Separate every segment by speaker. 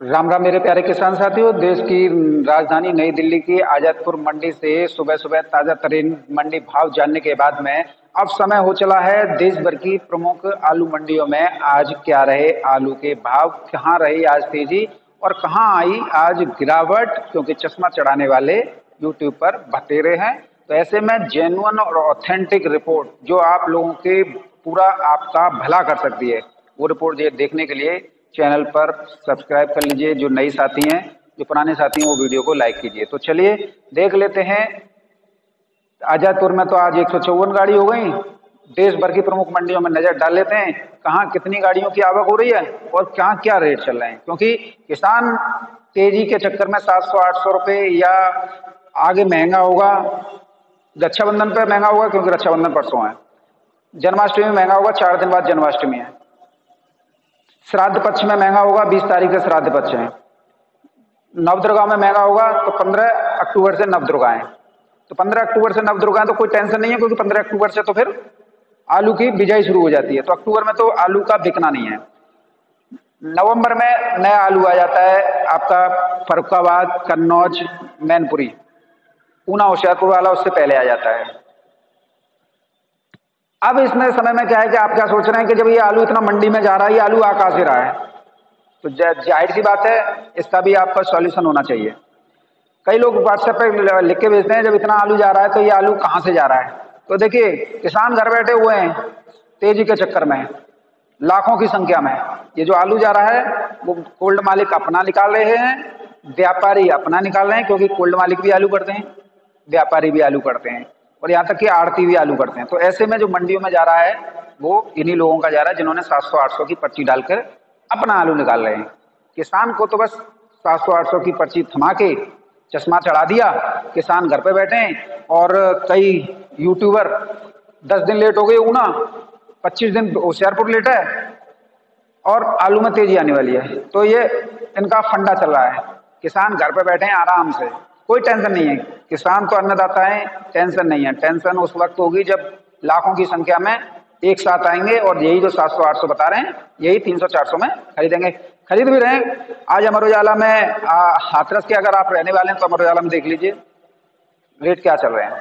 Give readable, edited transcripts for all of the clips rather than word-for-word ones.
Speaker 1: राम राम मेरे प्यारे किसान साथियों। देश की राजधानी नई दिल्ली की आजादपुर मंडी से सुबह सुबह ताजा तरीन मंडी भाव जानने के बाद में अब समय हो चला है देश भर की प्रमुख आलू मंडियों में आज क्या रहे आलू के भाव, कहाँ रही आज तेजी और कहाँ आई आज गिरावट, क्योंकि चश्मा चढ़ाने वाले यूट्यूब पर बतेरे हैं। तो ऐसे में जेन्युइन और ऑथेंटिक रिपोर्ट जो आप लोगों के पूरा आपका भला कर सकती है, वो रिपोर्ट ये देखने के लिए चैनल पर सब्सक्राइब कर लीजिए। जो नई साथी हैं, जो पुराने साथी हैं, वो वीडियो को लाइक कीजिए। तो चलिए देख लेते हैं। आजादपुर में तो आज 154 गाड़ी हो गई। देश भर की प्रमुख मंडियों में नजर डाल लेते हैं कहाँ कितनी गाड़ियों की आवक हो रही है और कहाँ क्या रेट चल रहे हैं, क्योंकि किसान तेजी के चक्कर में 700-800 रुपये या आगे महंगा होगा। रक्षाबंधन पर महंगा होगा क्योंकि रक्षाबंधन परसों है। जन्माष्टमी में महंगा होगा, 4 दिन बाद जन्माष्टमी है। श्राद्ध पक्ष में महंगा होगा, 20 तारीख से श्राद्ध पक्ष है। नवदुर्गा में महंगा होगा तो 15 अक्टूबर से नवदुर्गा है। तो 15 अक्टूबर से नवदुर्गा है तो कोई टेंशन नहीं है, क्योंकि 15 अक्टूबर से तो फिर आलू की बिजाई शुरू हो जाती है। तो अक्टूबर में तो आलू का बिकना नहीं है। नवंबर में नया आलू आ जाता है आपका फर्रुखाबाद, कन्नौज, मैनपुरी, ऊना होशियारपुर वाला उससे पहले आ जाता है। अब इसमें समय में क्या है कि आप क्या सोच रहे हैं कि जब ये आलू इतना मंडी में जा रहा है, ये आलू आ कहां से रहा है? तो जाहिर सी बात है, इसका भी आपका सॉल्यूशन होना चाहिए। कई लोग व्हाट्सएप पे लिख के भेजते हैं जब इतना आलू जा रहा है तो ये आलू कहां से जा रहा है। तो देखिए, किसान घर बैठे हुए हैं तेजी के चक्कर में, लाखों की संख्या में। ये जो आलू जा रहा है वो कोल्ड मालिक अपना निकाल रहे हैं, व्यापारी अपना निकाल रहे हैं, क्योंकि कोल्ड मालिक भी आलू करते हैं, व्यापारी भी आलू करते हैं, और यहाँ तक कि आड़ती भी आलू करते हैं। तो ऐसे में जो मंडियों में जा रहा है वो इन्हीं लोगों का जा रहा है जिन्होंने 700-800 की पर्ची डालकर अपना आलू निकाल रहे हैं। किसान को तो बस 700-800 की पर्ची थमा के चश्मा चढ़ा दिया, किसान घर पे बैठे हैं। और कई यूट्यूबर 10 दिन लेट हो गए ऊना, 25 दिन होशियारपुर लेट है, और आलू में तेजी आने वाली है। तो ये इनका फंडा चल रहा है। किसान घर पे बैठे हैं आराम से, कोई टेंशन नहीं है। किसान तो अन्नदाता है, टेंशन नहीं है। टेंशन उस वक्त होगी जब लाखों की संख्या में एक साथ आएंगे और यही जो 700-800 बता रहे हैं, यही 300-400 में खरीदेंगे। खरीद भी रहे हैं। आज अमर उजाला में हाथरस के अगर आप रहने वाले हैं तो अमर उजाला में देख लीजिए रेट क्या चल रहे हैं।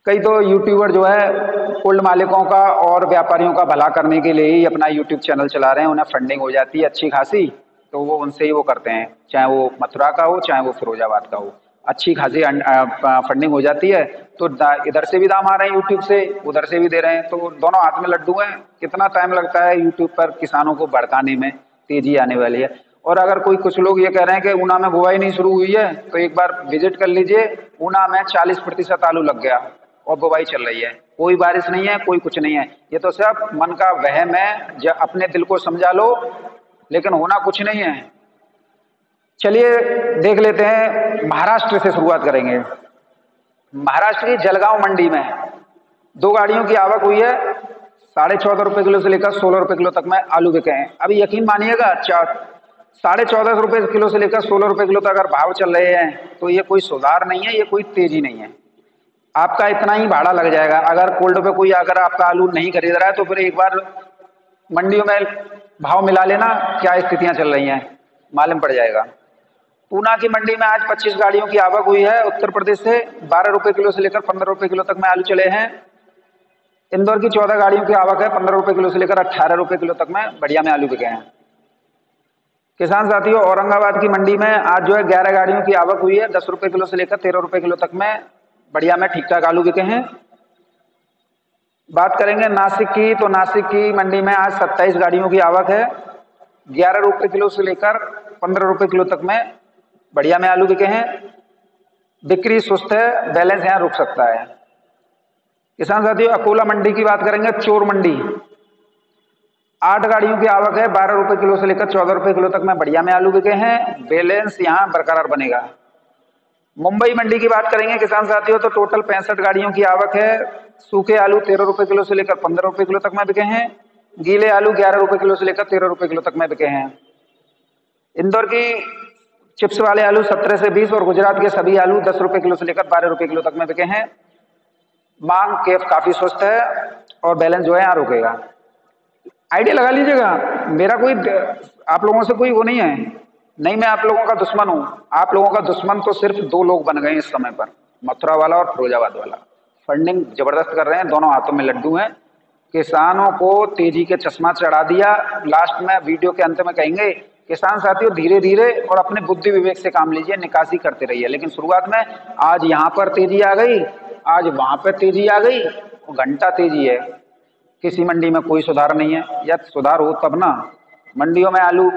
Speaker 1: कई तो यूट्यूबर जो है कोल्ड मालिकों का और व्यापारियों का भला करने के लिए ही अपना यूट्यूब चैनल चला रहे हैं। उन्हें फंडिंग हो जाती है अच्छी खासी, तो वो उनसे ही वो करते हैं, चाहे वो मथुरा का हो चाहे वो फिरोजाबाद का हो। अच्छी खासी फंडिंग हो जाती है, तो इधर से भी दाम आ रहे हैं यूट्यूब से, उधर से भी दे रहे हैं। तो दोनों हाथ में लड्डू हैं। कितना टाइम लगता है यूट्यूब पर किसानों को भड़काने में, तेजी आने वाली है। और अगर कुछ लोग ये कह रहे हैं कि ऊना में बुआई नहीं शुरू हुई है, तो एक बार विजिट कर लीजिए। ऊना में 40% आलू लग गया और बुवाई चल रही है। कोई बारिश नहीं है, कोई कुछ नहीं है। ये तो सब मन का वहम है, जब अपने दिल को समझा लो, लेकिन होना कुछ नहीं है। चलिए देख लेते हैं, महाराष्ट्र से शुरुआत करेंगे। महाराष्ट्र की जलगांव मंडी में 2 गाड़ियों की आवक हुई है। 14.5 रुपये किलो से लेकर 16 रुपये किलो तक में आलू बिके हैं। अभी यकीन मानिएगा, 14.5 रुपये किलो से लेकर 16 रुपये किलो तक अगर भाव चल रहे हैं तो ये कोई सुधार नहीं है, ये कोई तेजी नहीं है। आपका इतना ही भाड़ा लग जाएगा। अगर कोल्ड पे कोई अगर आपका आलू नहीं खरीद रहा है तो फिर एक बार मंडियों में भाव मिला लेना, क्या स्थितियां चल रही हैं, मालूम पड़ जाएगा। पूना की मंडी में आज 25 गाड़ियों की आवक हुई है। उत्तर प्रदेश से 12 रुपये किलो से लेकर 15 रुपये किलो तक में आलू चले हैं। इंदौर की 14 गाड़ियों की आवक है, 15 रुपये किलो से लेकर 18 रुपये किलो तक में बढ़िया में आलू बिके हैं। किसान साथियों, औरंगाबाद की मंडी में आज जो है 11 गाड़ियों की आवक हुई है। 10 रुपये किलो से लेकर 13 रुपये किलो तक में बढ़िया में ठीक ठाक आलू बिके हैं। बात करेंगे नासिक की, तो नासिक की मंडी में आज 27 गाड़ियों की आवक है। 11 रुपये किलो से लेकर 15 रुपये किलो तक में बढ़िया में आलू बिके हैं। बिक्री सुस्त है, बैलेंस यहाँ रुक सकता है। किसान साथियों, अकोला मंडी की बात करेंगे, चोर मंडी 8 गाड़ियों की आवक है। 12 रुपये किलो से लेकर 14 रुपये किलो तक में बढ़िया में आलू बिके हैं। बैलेंस यहाँ बरकरार बनेगा। मुंबई मंडी की बात करेंगे किसान साथियों, तो टोटल 65 गाड़ियों की आवक है। सूखे आलू 13 रुपये किलो से लेकर 15 रुपये किलो तक में बिके हैं। गीले आलू 11 रुपये किलो से लेकर 13 रुपये किलो तक में बिके हैं। इंदौर की चिप्स वाले आलू 17 से 20 और गुजरात के सभी आलू 10 रुपये किलो से लेकर 12 रुपये किलो तक में बिके हैं। मांग काफी सुस्त है और बैलेंस जो है यहाँ रुकेगा। आइडिया लगा लीजिएगा। मेरा कोई आप लोगों से कोई वो नहीं है, नहीं मैं आप लोगों का दुश्मन हूं। आप लोगों का दुश्मन तो सिर्फ दो लोग बन गए इस समय पर, मथुरा वाला और फिरोजाबाद वाला। फंडिंग जबरदस्त कर रहे हैं, दोनों हाथों में लड्डू हैं। किसानों को तेजी के चश्मा चढ़ा दिया। लास्ट में वीडियो के अंत में कहेंगे किसान साथियों धीरे धीरे और अपने बुद्धि विवेक से काम लीजिए, निकासी करते रहिए। लेकिन शुरुआत में आज यहाँ पर तेजी आ गई, आज वहां पर तेजी आ गई, घंटा तेजी है। किसी मंडी में कोई सुधार नहीं है, या सुधार हो तब ना। मंडियों में आलू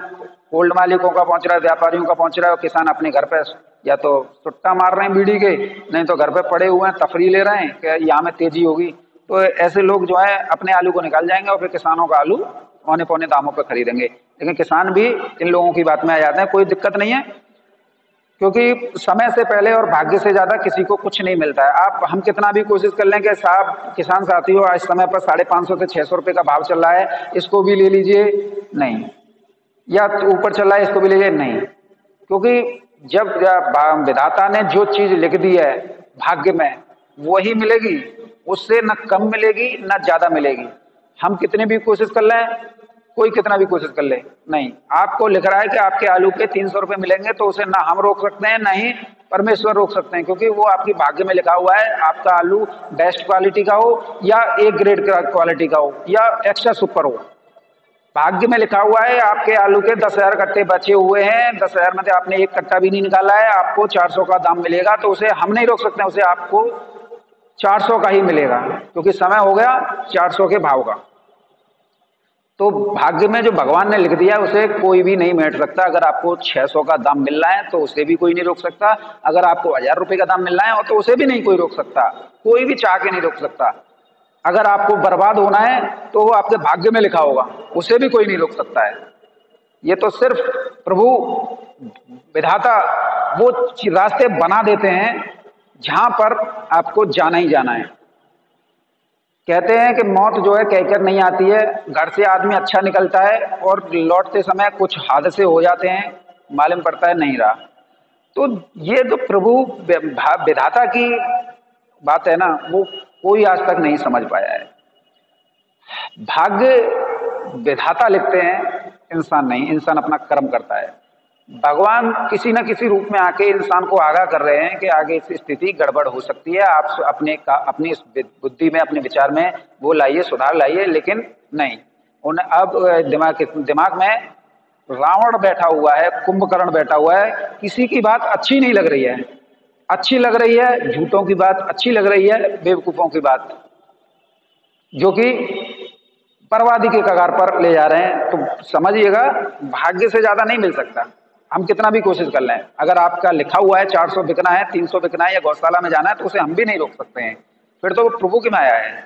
Speaker 1: कोल्ड मालिकों का पहुंच रहा है, व्यापारियों का पहुंच रहा है, और किसान अपने घर पे या तो सुट्टा मार रहे हैं बीड़ी के, नहीं तो घर पे पड़े हुए हैं तफरी ले रहे हैं कि यहाँ में तेजी होगी। तो ऐसे लोग जो है अपने आलू को निकाल जाएंगे और फिर किसानों का आलू औने पौने दामों पर खरीदेंगे। लेकिन किसान भी इन लोगों की बात में आ जाते हैं। कोई दिक्कत नहीं है, क्योंकि समय से पहले और भाग्य से ज्यादा किसी को कुछ नहीं मिलता है। आप हम कितना भी कोशिश कर लें कि साहब किसान साथियों आज समय पर 550 से 600 रुपए का भाव चल रहा है, इसको भी ले लीजिए, नहीं, या ऊपर चल रहा है इसको भी ले लीजिए, नहीं। क्योंकि जब विधाता ने जो चीज लिख दी है भाग्य में वही मिलेगी, उससे न कम मिलेगी न ज्यादा मिलेगी। हम कितने भी कोशिश कर लें, कोई कितना भी कोशिश कर ले, नहीं। आपको लिख रहा है कि आपके आलू के 300 रुपए मिलेंगे, तो उसे ना हम रोक सकते हैं ना ही परमेश्वर रोक सकते हैं, क्योंकि वो आपकी भाग्य में लिखा हुआ है। आपका आलू बेस्ट क्वालिटी का हो या एक ग्रेड क्वालिटी का हो या एक्स्ट्रा सुपर हो, भाग्य में लिखा हुआ है। आपके आलू के 10,000 कट्टे बचे हुए हैं, 10,000 में से आपने एक कट्टा भी नहीं निकाला है, आपको 400 का दाम मिलेगा, तो उसे हम नहीं रोक सकते, उसे आपको 400 का ही मिलेगा, क्योंकि समय हो गया 400 के भाव का। तो भाग्य में जो भगवान ने लिख दिया उसे कोई भी नहीं मेट सकता। अगर आपको 600 का दाम मिल रहा है तो उसे भी कोई नहीं रोक सकता, अगर आपको 1000 रुपए का दाम मिल रहा है तो उसे भी नहीं कोई रोक सकता, कोई भी चाह के नहीं रोक सकता। अगर आपको बर्बाद होना है तो वो आपके भाग्य में लिखा होगा, उसे भी कोई नहीं रोक सकता है। ये तो सिर्फ प्रभु विधाता वो रास्ते बना देते हैं जहां पर आपको जाना ही जाना है। कहते हैं कि मौत जो है कहकर नहीं आती है, घर से आदमी अच्छा निकलता है और लौटते समय कुछ हादसे हो जाते हैं, मालूम पड़ता है नहीं रहा। तो ये जो प्रभु विधाता की बात है ना, वो कोई आज तक नहीं समझ पाया है। भाग्य विधाता लिखते हैं, इंसान नहीं, इंसान अपना कर्म करता है। भगवान किसी न किसी रूप में आके इंसान को आगाह कर रहे हैं कि आगे इस स्थिति गड़बड़ हो सकती है, आप अपनी इस बुद्धि में अपने विचार में वो लाइए, सुधार लाइए। लेकिन नहीं, उन्हें अब दिमाग में रावण बैठा हुआ है, कुंभकर्ण बैठा हुआ है, किसी की बात अच्छी नहीं लग रही है। अच्छी लग रही है झूठों की बात, अच्छी लग रही है बेवकूफों की बात, जो कि बर्बादी के कगार पर ले जा रहे हैं। तो समझिएगा भाग्य से ज्यादा नहीं मिल सकता, हम कितना भी कोशिश कर लें। अगर आपका लिखा हुआ है 400 बिकना है, 300 बिकना है या गौशाला में जाना है, तो उसे हम भी नहीं रोक सकते हैं, फिर तो वो प्रभु की माया है।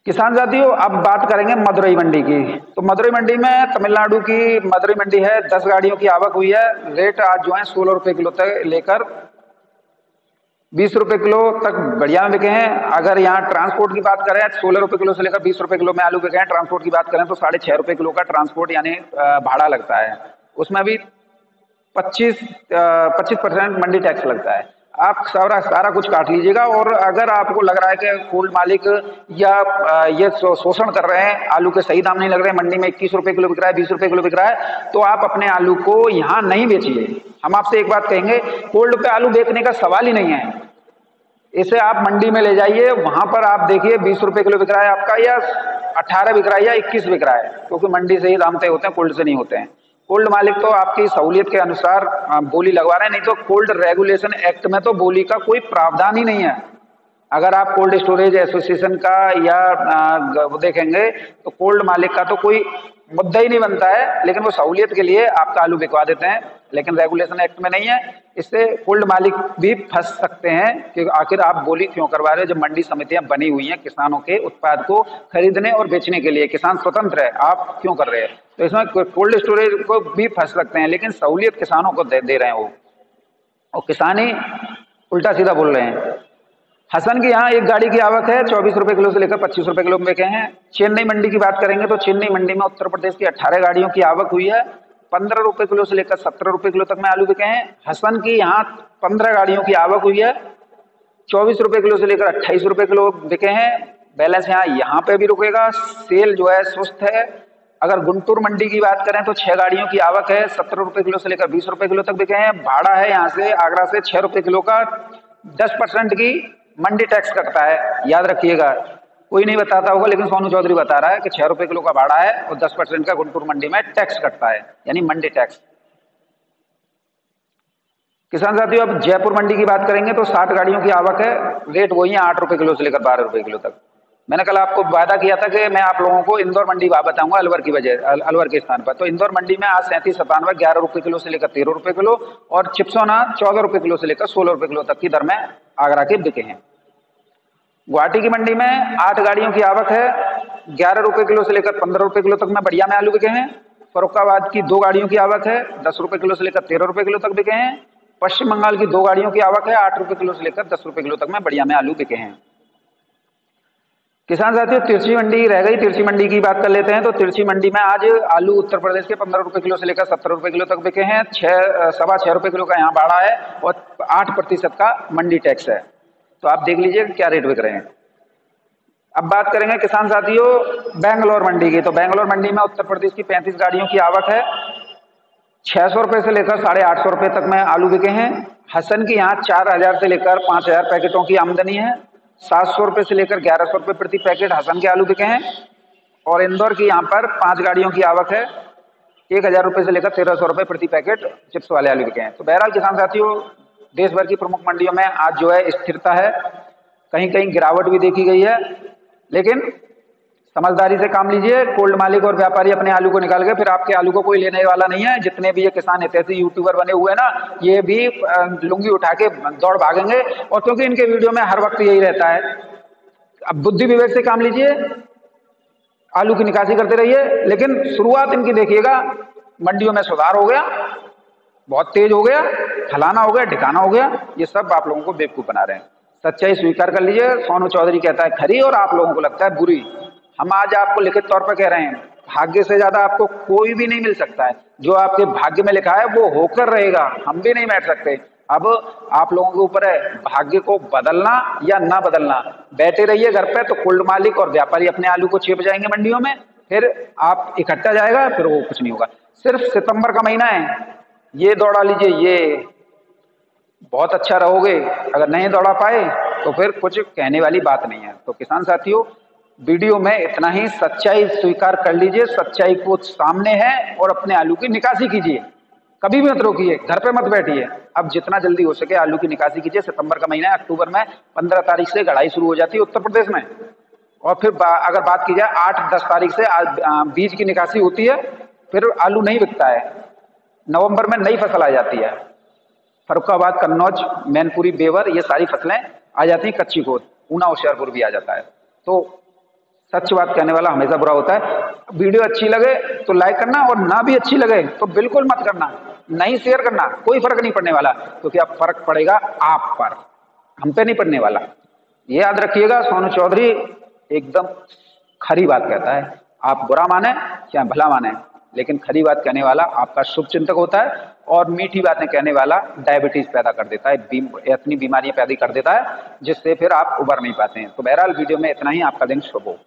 Speaker 1: किसान साथियों अब बात करेंगे मदुरई मंडी की। तो मदुरई मंडी में तमिलनाडु की मदुरई मंडी है, 10 गाड़ियों की आवक हुई है। रेट आज जो है 16 रुपए किलो तक लेकर 20 रुपए किलो तक बढ़िया में बिके हैं। अगर यहाँ ट्रांसपोर्ट की बात करें 16 रुपए किलो से लेकर 20 रुपए किलो में आलू बिके हैं। ट्रांसपोर्ट की बात करें तो 6.5 रुपए किलो का ट्रांसपोर्ट यानी भाड़ा लगता है, उसमें भी 25% मंडी टैक्स लगता है। आप सारा कुछ काट लीजिएगा। और अगर आपको लग रहा है कि कोल्ड मालिक या ये शोषण कर रहे हैं, आलू के सही दाम नहीं लग रहे हैं, मंडी में 21 रुपए किलो बिक रहा है, 20 रुपए किलो बिक रहा है, तो आप अपने आलू को यहाँ नहीं बेचिए। हम आपसे एक बात कहेंगे, कोल्ड पे आलू बेचने का सवाल ही नहीं है। इसे आप मंडी में ले जाइए, वहां पर आप देखिए 20 रुपए किलो बिक रहा है आपका, या 18 बिक रहा है या 21 बिक रहा है, क्योंकि मंडी से ही दाम तय होते हैं, कोल्ड से नहीं होते हैं। कोल्ड मालिक तो आपकी सहूलियत के अनुसार बोली लगवा रहे हैं, नहीं तो कोल्ड रेगुलेशन एक्ट में तो बोली का कोई प्रावधान ही नहीं है। अगर आप कोल्ड स्टोरेज एसोसिएशन का या वो देखेंगे तो कोल्ड मालिक का तो कोई मुद्दा ही नहीं बनता है, लेकिन वो सहूलियत के लिए आपका आलू बिकवा देते हैं, लेकिन रेगुलेशन एक्ट में नहीं है। इससे कोल्ड मालिक भी फंस सकते हैं कि आखिर आप बोली क्यों करवा रहे हो, जब मंडी समितियां बनी हुई हैं किसानों के उत्पाद को खरीदने और बेचने के लिए। किसान स्वतंत्र है, आप क्यों कर रहे हैं? तो इसमें कोल्ड स्टोरेज को भी फंस सकते हैं, लेकिन सहूलियत किसानों को दे रहे हैं वो, और किसान ही उल्टा सीधा बोल रहे हैं। हसन की यहाँ एक गाड़ी की आवक है 24 रुपए किलो से लेकर 25 रुपए किलो में बिके हैं। चेन्नई मंडी की बात करेंगे तो चेन्नई मंडी में उत्तर प्रदेश की 18 गाड़ियों की आवक हुई है। 15 रुपए किलो से लेकर 17 रुपए किलो तक में आलू बिके हैं। हसन की यहाँ 15 गाड़ियों की आवक हुई है, 24 रुपए किलो से लेकर 28 रुपए किलो बिके हैं। बैलेंस यहाँ पे भी रुकेगा। सेल जो है सुस्त है। अगर गुंटूर मंडी की बात करें तो 6 गाड़ियों की आवक है, 17 रुपए किलो से लेकर 20 रुपए किलो तक बिके हैं। भाड़ा है यहाँ से आगरा से 6 रुपए किलो का। 10% की मंडी टैक्स कटता है, याद रखिएगा। कोई नहीं बताता होगा, लेकिन सोनू चौधरी बता रहा है कि 6 रुपए किलो का भाड़ा है और 10% का गुंटूर मंडी में टैक्स कटता है, यानी मंडी टैक्स। किसान साथियों, अब जयपुर मंडी की बात करेंगे तो 60 गाड़ियों की आवक है। रेट वही है 8 रुपए किलो से लेकर 12 रुपए किलो तक। मैंने कल आपको वादा किया था कि मैं आप लोगों को इंदौर मंडी बताऊंगा अलवर की वजह, अलवर के स्थान पर। तो इंदौर मंडी में आज 37-97 11 रुपए किलो से लेकर 13 रुपए किलो और चिप्सोना 14 रुपए किलो से लेकर 16 रुपए किलो तक की दर में आगरा के बिके हैं। गुवाहाटी की मंडी में 8 गाड़ियों की आवक है। 11 रुपए किलो से लेकर 15 रुपए किलो तक में बढ़िया में आलू बिके हैं। फरुखाबाद की 2 गाड़ियों की आवक है। 10 रुपए किलो से लेकर 13 रुपए किलो तक बिके हैं। पश्चिम बंगाल की 2 गाड़ियों की आवक है। 8 रुपए किलो से लेकर 10 रुपए किलो तक में बढ़िया में आलू बिके हैं। किसान साथियों, तिरछी मंडी रह गई। तिरछी मंडी की बात कर लेते हैं। तो तिरछी मंडी में आज आलू उत्तर प्रदेश के 15 रुपए किलो से लेकर 70 रुपए किलो तक बिके हैं। 6.25 रुपए किलो का यहाँ भाड़ा है और 8% का मंडी टैक्स है। तो आप देख लीजिए क्या रेट बिक रहे हैं। अब बात करेंगे किसान साथियों बेंगलोर मंडी की। तो बेंगलोर मंडी में उत्तर प्रदेश की 35 गाड़ियों की आवक है। 600 रुपए से लेकर 850 रुपए तक में आलू बिके हैं। हसन की यहाँ 4000 से लेकर 5000 पैकेटों की आमदनी है। 700 रुपए से लेकर 1100 रुपए प्रति पैकेट हसन के आलू बिके हैं। और इंदौर की यहाँ पर 5 गाड़ियों की आवक है। 1000 रुपए से लेकर 1300 रुपए प्रति पैकेट चिप्स वाले आलू बिके हैं। तो बहरहाल किसान साथियों, देश भर की प्रमुख मंडियों में आज जो है स्थिरता है। कहीं कहीं गिरावट भी देखी गई है, लेकिन समझदारी से काम लीजिए। कोल्ड मालिक और व्यापारी अपने आलू को निकाल के फिर आपके आलू को कोई लेने वाला नहीं है। जितने भी ये किसान हितैषी यूट्यूबर बने हुए हैं ना, ये भी लुंगी उठा के दौड़ भागेंगे। और क्योंकि इनके वीडियो में हर वक्त यही रहता है। अब बुद्धि विवेक से काम लीजिए, आलू की निकासी करते रहिए। लेकिन शुरुआत इनकी देखिएगा, मंडियों में सुधार हो गया, बहुत तेज हो गया, फलाना हो गया, ठिकाना हो गया। ये सब आप लोगों को बेवकूफ बना रहे हैं। सच्चाई स्वीकार कर लीजिए। सोनू चौधरी कहता है खरी और आप लोगों को लगता है बुरी। हम आज आपको लिखित तौर पर कह रहे हैं, भाग्य से ज्यादा आपको कोई भी नहीं मिल सकता है। जो आपके भाग्य में लिखा है वो होकर रहेगा, हम भी नहीं बैठ सकते। अब आप लोगों के ऊपर है भाग्य को बदलना या ना बदलना। बैठे रहिए घर पे, तो कोल्ड मालिक और व्यापारी अपने आलू को छिप जाएंगे मंडियों में, फिर आप इकट्ठा जाएगा, फिर वो कुछ नहीं होगा। सिर्फ सितंबर का महीना है, ये दौड़ा लीजिए, ये बहुत अच्छा रहोगे। अगर नहीं दौड़ा पाए तो फिर कुछ कहने वाली बात नहीं है। तो किसान साथियों, वीडियो में इतना ही। सच्चाई स्वीकार कर लीजिए, सच्चाई को सामने है और अपने आलू की निकासी कीजिए। कभी भी मत रोकिए, घर पे मत बैठिए। अब जितना जल्दी हो सके आलू की निकासी कीजिए। सितंबर का महीना है, अक्टूबर में 15 तारीख से गढ़ाई शुरू हो जाती है उत्तर प्रदेश में। और फिर अगर बात की जाए 8-10 तारीख से बीज की निकासी होती है, फिर आलू नहीं बिकता है। नवंबर में नई फसल आ जाती है। फरुखाबाद, कन्नौज, मैनपुरी, बेवर, ये सारी फसलें आ जाती हैं। कच्ची गोद, ऊना, होशियारपुर भी आ जाता है। तो सच बात कहने वाला हमेशा बुरा होता है। वीडियो अच्छी लगे तो लाइक करना, और ना भी अच्छी लगे तो बिल्कुल मत करना, नहीं शेयर करना। कोई फर्क नहीं पड़ने वाला, क्योंकि अब फर्क पड़ेगा आप पर, हम पे नहीं पड़ने वाला। ये याद रखिएगा, सोनू चौधरी एकदम खरी बात कहता है। आप बुरा माने चाहे भला माने, लेकिन खरी बात कहने वाला आपका शुभ चिंतक होता है। और मीठी बातें कहने वाला डायबिटीज पैदा कर देता है, इतनी बीमारियां पैदा कर देता है जिससे फिर आप उबर नहीं पाते हैं। तो बहरहाल वीडियो में इतना ही। आपका दिन शुभ हो।